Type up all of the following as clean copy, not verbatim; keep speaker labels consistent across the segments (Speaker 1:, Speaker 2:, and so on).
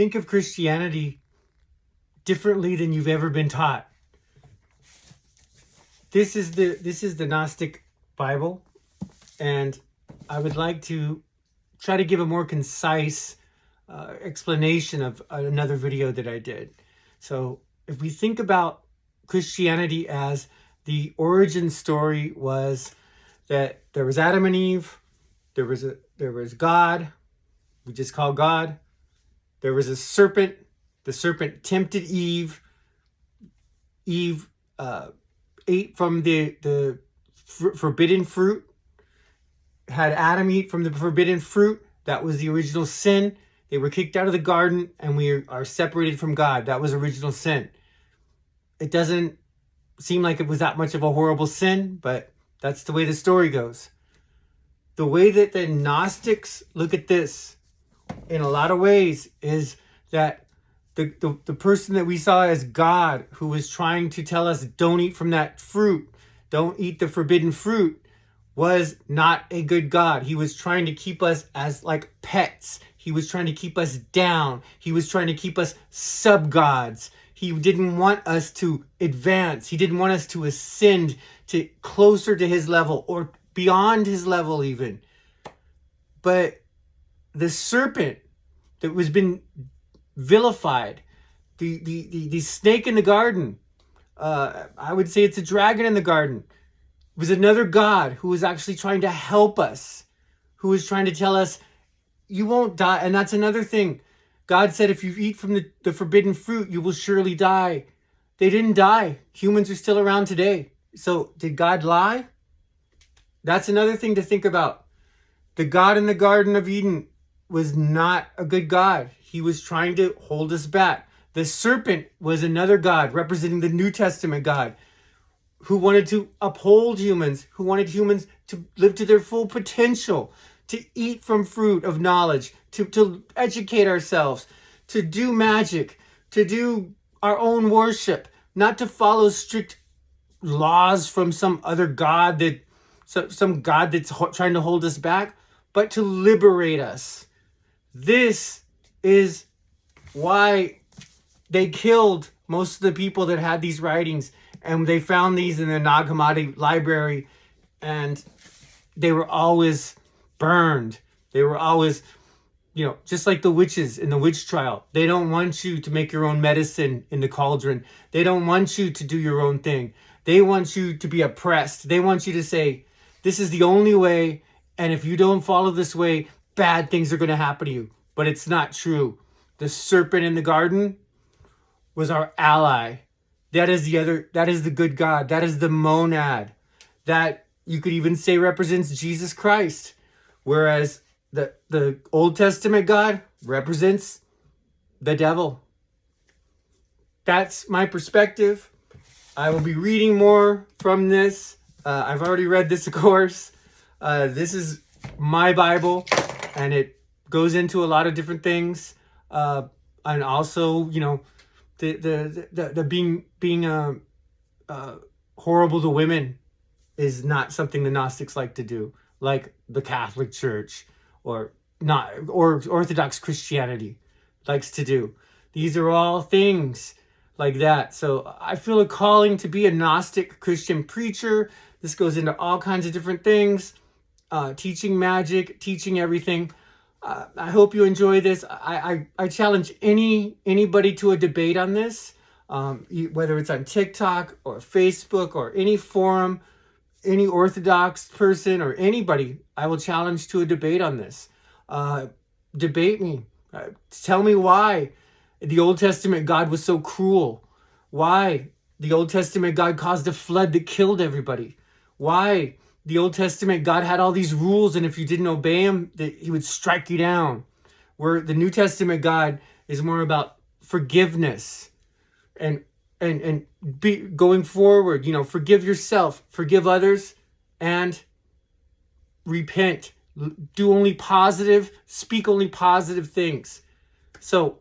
Speaker 1: think of Christianity differently than you've ever been taught. This is the Gnostic Bible, and I would like to try to give a more concise explanation of another video that I did. So if we think about Christianity as the origin story was that there was Adam and Eve, there was God, we just call God. There was a serpent. The serpent tempted Eve. Eve ate from the forbidden fruit. Had Adam eat from the forbidden fruit. That was the original sin. They were kicked out of the garden, and we are separated from God. That was original sin. It doesn't seem like it was that much of a horrible sin, but that's the way the story goes. The way that the Gnostics look at this, in a lot of ways, is that the person that we saw as God, who was trying to tell us don't eat from that fruit, don't eat the forbidden fruit, was not a good God. He was trying to keep us as like pets. He was trying to keep us down. He was trying to keep us sub-gods. He didn't want us to advance. He didn't want us to ascend to closer to his level or beyond his level even. But the serpent that was been vilified, the snake in the garden, I would say it's a dragon in the garden, was another God who was actually trying to help us, who was trying to tell us, you won't die. And that's another thing. God said, if you eat from the forbidden fruit, you will surely die. They didn't die. Humans are still around today. So did God lie? That's another thing to think about. The God in the Garden of Eden was not a good God. He was trying to hold us back. The serpent was another God representing the New Testament God who wanted to uphold humans, who wanted humans to live to their full potential, to eat from fruit of knowledge, to educate ourselves, to do magic, to do our own worship, not to follow strict laws from some other God, some God that's trying to hold us back, but to liberate us. This is why they killed most of the people that had these writings, and they found these in the Nag Hammadi library, and they were always burned. They were always, just like the witches in the witch trial. They don't want you to make your own medicine in the cauldron. They don't want you to do your own thing. They want you to be oppressed. They want you to say, this is the only way, and if you don't follow this way, bad things are going to happen to you. But it's not true. The serpent in the garden was our ally. That is the good God. That is the monad. That you could even say represents Jesus Christ. Whereas the Old Testament God represents the devil. That's my perspective. I will be reading more from this. I've already read this, of course. This is my Bible, and it goes into a lot of different things. And also, the being horrible to women is not something the Gnostics like to do, like the Catholic Church or Orthodox Christianity likes to do. These are all things like that. So I feel a calling to be a Gnostic Christian preacher. This goes into all kinds of different things, teaching magic, teaching everything. I hope you enjoy this. I challenge anybody to a debate on this, whether it's on TikTok or Facebook or any forum, any Orthodox person or anybody. I will challenge to a debate on this. Debate me. Tell me why the Old Testament God was so cruel. Why the Old Testament God caused a flood that killed everybody. Why the Old Testament God had all these rules, and if you didn't obey him, that he would strike you down. Where the New Testament God is more about forgiveness and be going forward. Forgive yourself, forgive others, and repent. Do only positive, speak only positive things. So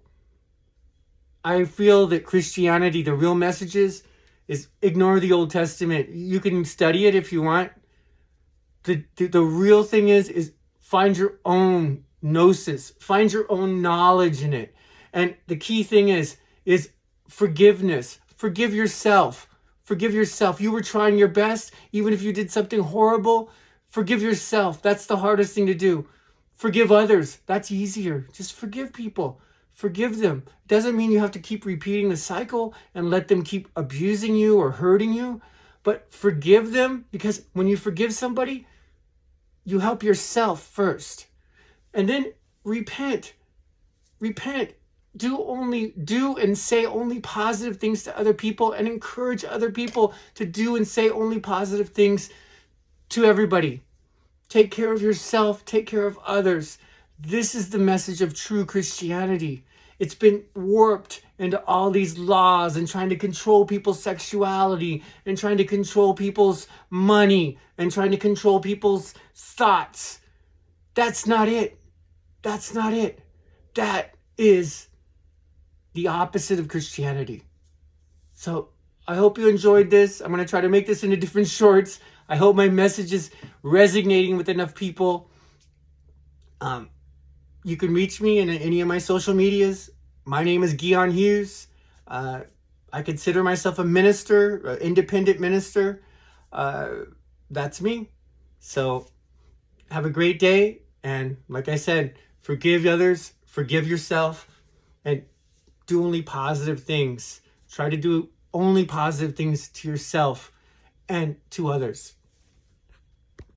Speaker 1: I feel that Christianity, the real message is ignore the Old Testament. You can study it if you want. The real thing is find your own gnosis, find your own knowledge in it, And the key thing is forgiveness. Forgive yourself. Forgive yourself. You were trying your best, even if you did something horrible. Forgive yourself. That's the hardest thing to do. Forgive others. That's easier. Just forgive people. Forgive them. Doesn't mean you have to keep repeating the cycle and let them keep abusing you or hurting you. But forgive them, because when you forgive somebody, you help yourself first. And then repent. Repent. Do and say only positive things to other people, and encourage other people to do and say only positive things to everybody. Take care of yourself. Take care of others. This is the message of true Christianity. It's been warped into all these laws and trying to control people's sexuality and trying to control people's money and trying to control people's thoughts. That's not it. That's not it. That is the opposite of Christianity. So I hope you enjoyed this. I'm going to try to make this into different shorts. I hope my message is resonating with enough people. You can reach me in any of my social medias. My name is Guion Hughes. I consider myself a minister, an independent minister. That's me. So have a great day. And like I said, forgive others, forgive yourself, and do only positive things. Try to do only positive things to yourself and to others.